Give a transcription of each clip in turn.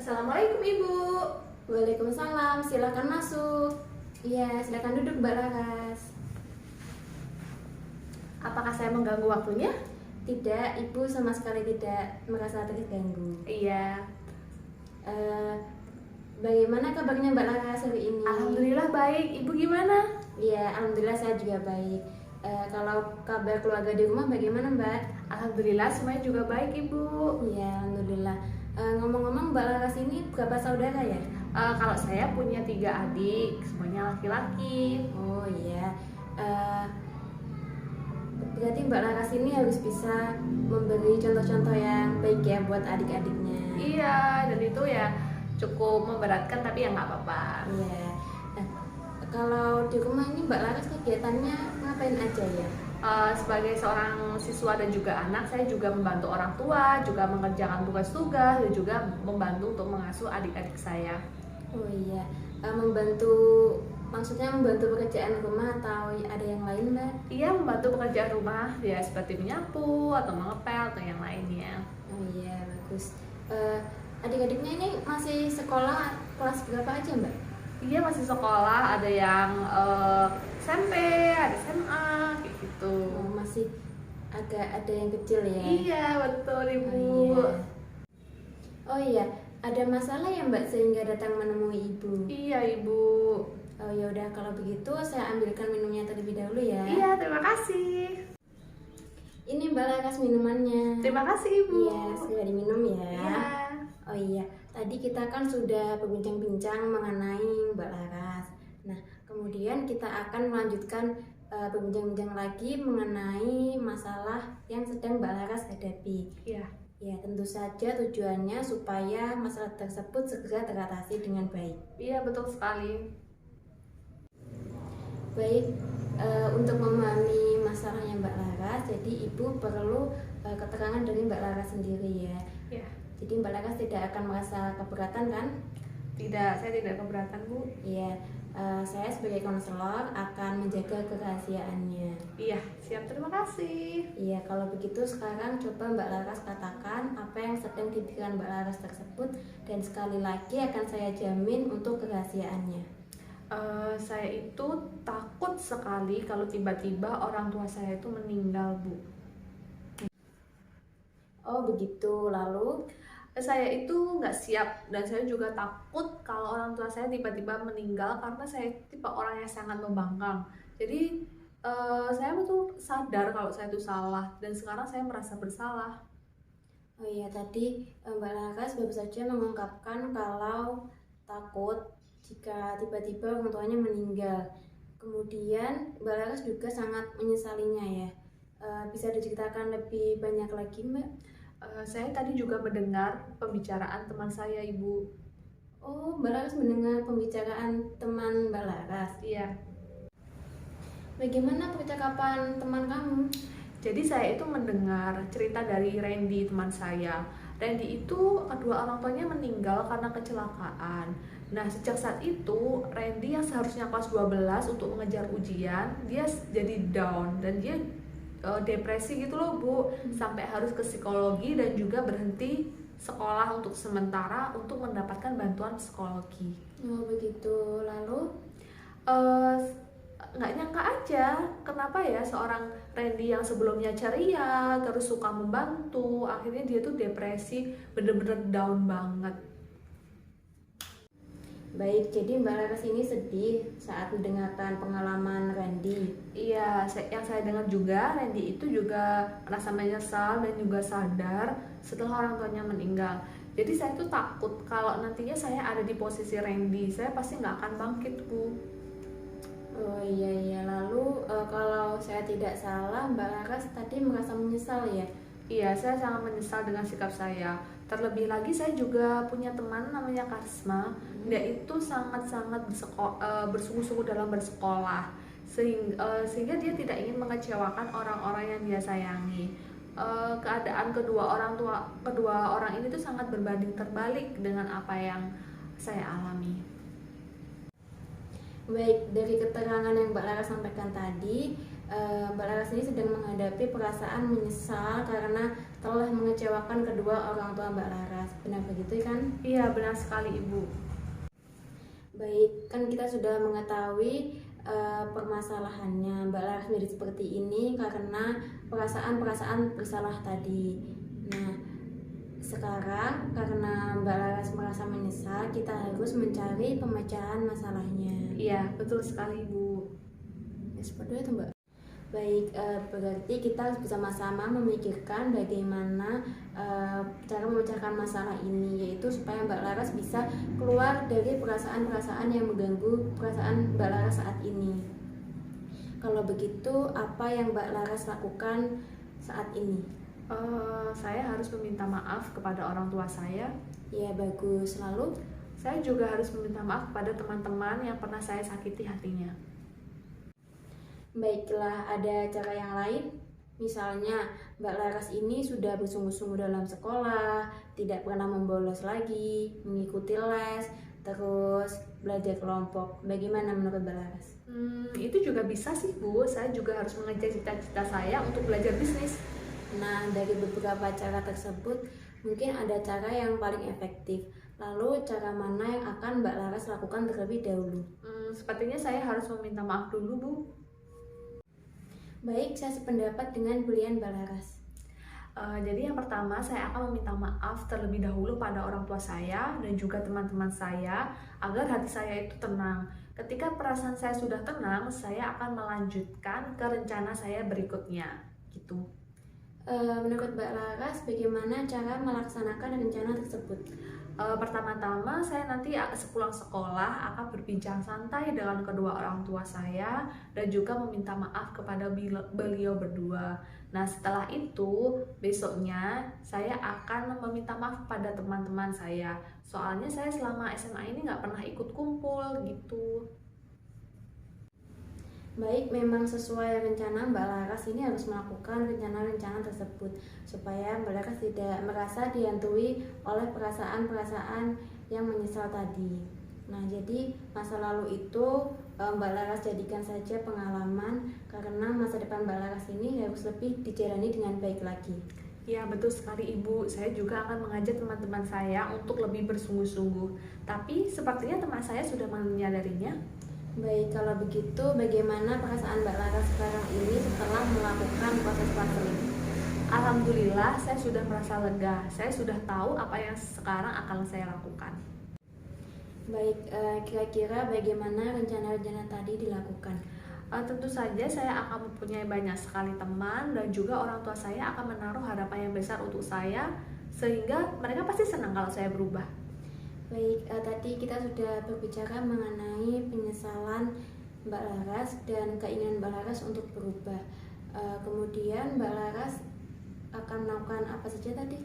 Assalamualaikum Ibu. Waalaikumsalam, silakan masuk. Iya, silakan duduk Mbak Laras. Apakah saya mengganggu waktunya? Tidak, Ibu sama sekali tidak merasa terganggu. Iya. Eh, Bagaimana kabarnya Mbak Laras hari ini? Alhamdulillah baik. Ibu gimana? Iya, alhamdulillah saya juga baik. Kalau kabar keluarga di rumah bagaimana Mbak? Alhamdulillah semuanya juga baik Ibu. Iya, alhamdulillah. Ngomong-ngomong Mbak Laras ini berapa saudara ya? Kalau saya punya 3 adik, semuanya laki-laki. Oh iya. Eh, Berarti Mbak Laras ini harus bisa memberi contoh-contoh yang baik ya buat adik-adiknya. Iya, dan itu ya cukup memberatkan tapi ya nggak apa-apa. Iya. Nah, kalau di rumah ini Mbak Laras kegiatannya ngapain aja ya? Sebagai seorang siswa dan juga anak, saya juga membantu orang tua, juga mengerjakan tugas-tugas, dan juga membantu untuk mengasuh adik-adik saya. Oh iya. Membantu, maksudnya membantu pekerjaan rumah atau ada yang lain Mbak? Iya, membantu pekerjaan rumah ya seperti menyapu atau mengepel atau yang lainnya. Oh iya, bagus. Adik-adiknya ini masih sekolah kelas berapa aja Mbak? Iya, masih sekolah, ada yang SMP, ada SMA, kayak gitu. Oh, masih agak ada yang kecil ya? Iya, betul Ibu. Oh iya. Oh iya, ada masalah ya Mbak sehingga datang menemui Ibu? Iya Ibu. Oh ya udah, kalau begitu saya ambilkan minumnya terlebih dahulu ya. Iya, terima kasih. Ini Mbak Laras minumannya. Terima kasih Ibu. Iya, segera diminum ya. Iya. Oh iya, tadi kita kan sudah berbincang-bincang mengenai Mbak Laras. Nah, kemudian kita akan melanjutkan berbincang-bincang lagi mengenai masalah yang sedang Mbak Laras hadapi. Iya. Ya, tentu saja tujuannya supaya masalah tersebut segera teratasi dengan baik. Iya, betul sekali. Baik, untuk memahami masalahnya Mbak Laras, jadi Ibu perlu keterangan dari Mbak Laras sendiri ya. Iya. Jadi Mbak Laras tidak akan merasa keberatan kan? Tidak, saya tidak keberatan Bu. Iya, saya sebagai konselor akan menjaga kerahasiaannya. Iya, siap, terima kasih. Iya, kalau begitu sekarang coba Mbak Laras katakan apa yang sedang di pikiran Mbak Laras tersebut, dan sekali lagi akan saya jamin untuk kerahasiaannya. Saya itu takut sekali kalau tiba-tiba orang tua saya itu meninggal Bu. Oh begitu, lalu? Saya itu nggak siap dan saya juga takut kalau orang tua saya tiba-tiba meninggal karena saya tipe orang yang sangat membangkang. Jadi saya betul sadar kalau saya itu salah dan sekarang saya merasa bersalah. Oh iya, tadi Mbak Laras baru saja mengungkapkan kalau takut jika tiba-tiba orang tuanya meninggal. Kemudian Mbak Laras juga sangat menyesalinya ya. Bisa diceritakan lebih banyak lagi Mbak? Saya tadi juga mendengar pembicaraan teman saya Ibu. Oh, Mbak Laras mendengar pembicaraan teman Mbak Laras. Iya. Bagaimana percakapan teman kamu? Jadi saya itu mendengar cerita dari Randy teman saya. Randy itu kedua orang tuanya meninggal karena kecelakaan. Nah, sejak saat itu Randy yang seharusnya kelas 12 untuk mengejar ujian, dia jadi down dan dia depresi gitu loh Bu, sampai harus ke psikologi dan juga berhenti sekolah untuk sementara untuk mendapatkan bantuan psikologi. Oh begitu, lalu? Nggak nyangka aja kenapa ya seorang Randy yang sebelumnya ceria terus suka membantu, akhirnya dia tuh depresi, bener-bener down banget. Baik, jadi Mbak Laras ini sedih saat mendengarkan pengalaman Randy. Iya, yang saya dengar juga Randy itu juga merasa menyesal dan juga sadar setelah orang tuanya meninggal. Jadi saya tuh takut kalau nantinya saya ada di posisi Randy, saya pasti nggak akan bangkit Bu. Oh iya, lalu kalau saya tidak salah Mbak Laras tadi merasa menyesal ya? Iya, saya sangat menyesal dengan sikap saya. Terlebih lagi saya juga punya teman namanya Karisma. Dia itu sangat-sangat bersungguh-sungguh dalam bersekolah, sehingga dia tidak ingin mengecewakan orang-orang yang dia sayangi. Keadaan kedua orang ini tuh sangat berbanding terbalik dengan apa yang saya alami. Baik, dari keterangan yang Mbak Laras sampaikan tadi, Mbak Laras ini sedang menghadapi perasaan menyesal karena telah mengecewakan kedua orang tua Mbak Laras. Benar begitu kan? Iya, benar sekali Ibu. Baik, kan kita sudah mengetahui permasalahannya Mbak Laras menjadi seperti ini karena perasaan-perasaan bersalah tadi. Nah, sekarang karena Mbak Laras merasa menyesal, kita harus mencari pemecahan masalahnya. Iya, betul sekali Ibu. Ya, seperti itu Mbak. Baik, berarti kita harus bersama-sama memikirkan bagaimana cara memecahkan masalah ini, yaitu supaya Mbak Laras bisa keluar dari perasaan-perasaan yang mengganggu perasaan Mbak Laras saat ini. Kalau begitu, apa yang Mbak Laras lakukan saat ini? Saya harus meminta maaf kepada orang tua saya. Ya, bagus. Lalu, saya juga harus meminta maaf kepada teman-teman yang pernah saya sakiti hatinya. baiklah, ada cara yang lain. Misalnya, Mbak Laras ini sudah bersungguh-sungguh dalam sekolah, tidak pernah membolos lagi, mengikuti les, terus belajar kelompok. Bagaimana menurut Mbak Laras? Itu juga bisa sih Bu, saya juga harus mengejar cita-cita saya untuk belajar bisnis. Nah, dari beberapa cara tersebut, mungkin ada cara yang paling efektif. Lalu, cara mana yang akan Mbak Laras lakukan terlebih dahulu? Sepertinya saya harus meminta maaf dulu Bu. Baik, saya sependapat dengan pilihan Mbak Laras. Jadi yang pertama, saya akan meminta maaf terlebih dahulu pada orang tua saya dan juga teman-teman saya agar hati saya itu tenang. Ketika perasaan saya sudah tenang, saya akan melanjutkan ke rencana saya berikutnya, gitu. Menurut Mbak Laras, bagaimana cara melaksanakan rencana tersebut? Pertama-tama saya nanti sepulang sekolah akan berbincang santai dengan kedua orang tua saya dan juga meminta maaf kepada beliau berdua. Nah, setelah itu besoknya saya akan meminta maaf pada teman-teman saya. Soalnya saya selama SMA ini nggak pernah ikut kumpul gitu. Baik, memang sesuai rencana Mbak Laras ini harus melakukan rencana-rencana tersebut supaya Mbak Laras tidak merasa dihantui oleh perasaan-perasaan yang menyesal tadi. Nah, jadi masa lalu itu Mbak Laras jadikan saja pengalaman karena masa depan Mbak Laras ini harus lebih dijalani dengan baik lagi. Ya, betul sekali Ibu. Saya juga akan mengajak teman-teman saya untuk lebih bersungguh-sungguh. Tapi sepertinya teman saya sudah menyadarinya. Baik, kalau begitu bagaimana perasaan Mbak Laras sekarang ini setelah melakukan proses konseling? Alhamdulillah, saya sudah merasa lega. Saya sudah tahu apa yang sekarang akan saya lakukan. Baik, kira-kira bagaimana rencana-rencana tadi dilakukan? Tentu saja saya akan mempunyai banyak sekali teman dan juga orang tua saya akan menaruh harapan yang besar untuk saya sehingga mereka pasti senang kalau saya berubah. Baik, tadi kita sudah berbicara mengenai penyesalan Mbak Laras dan keinginan Mbak Laras untuk berubah. Kemudian Mbak Laras akan melakukan apa saja tadi?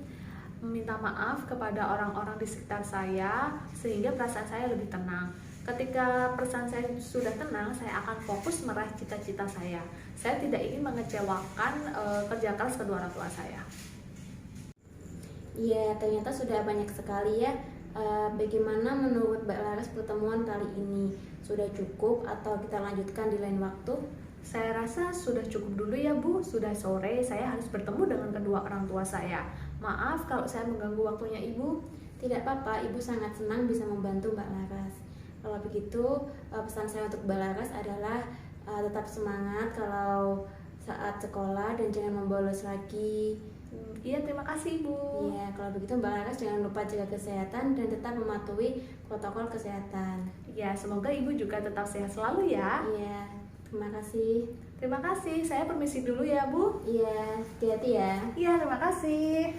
Meminta maaf kepada orang-orang di sekitar saya sehingga perasaan saya lebih tenang. Ketika perasaan saya sudah tenang, saya akan fokus meraih cita-cita saya. Saya tidak ingin mengecewakan kerja keras kedua orang tua saya. Ya, ternyata sudah banyak sekali ya. Bagaimana menurut Mbak Laras pertemuan kali ini? Sudah cukup atau kita lanjutkan di lain waktu? Saya rasa sudah cukup dulu ya Bu, sudah sore saya harus bertemu dengan kedua orang tua saya. Maaf kalau saya mengganggu waktunya Ibu. Tidak apa-apa, Ibu sangat senang bisa membantu Mbak Laras. Kalau begitu, pesan saya untuk Mbak Laras adalah tetap semangat kalau saat sekolah dan jangan membolos lagi. Iya, terima kasih Bu. Iya, kalau begitu Mbak Laras jangan lupa jaga kesehatan dan tetap mematuhi protokol kesehatan. Ya, semoga Ibu juga tetap sehat selalu ya. Iya, terima kasih. Terima kasih, saya permisi dulu ya Bu. Iya, hati-hati ya. Iya, terima kasih.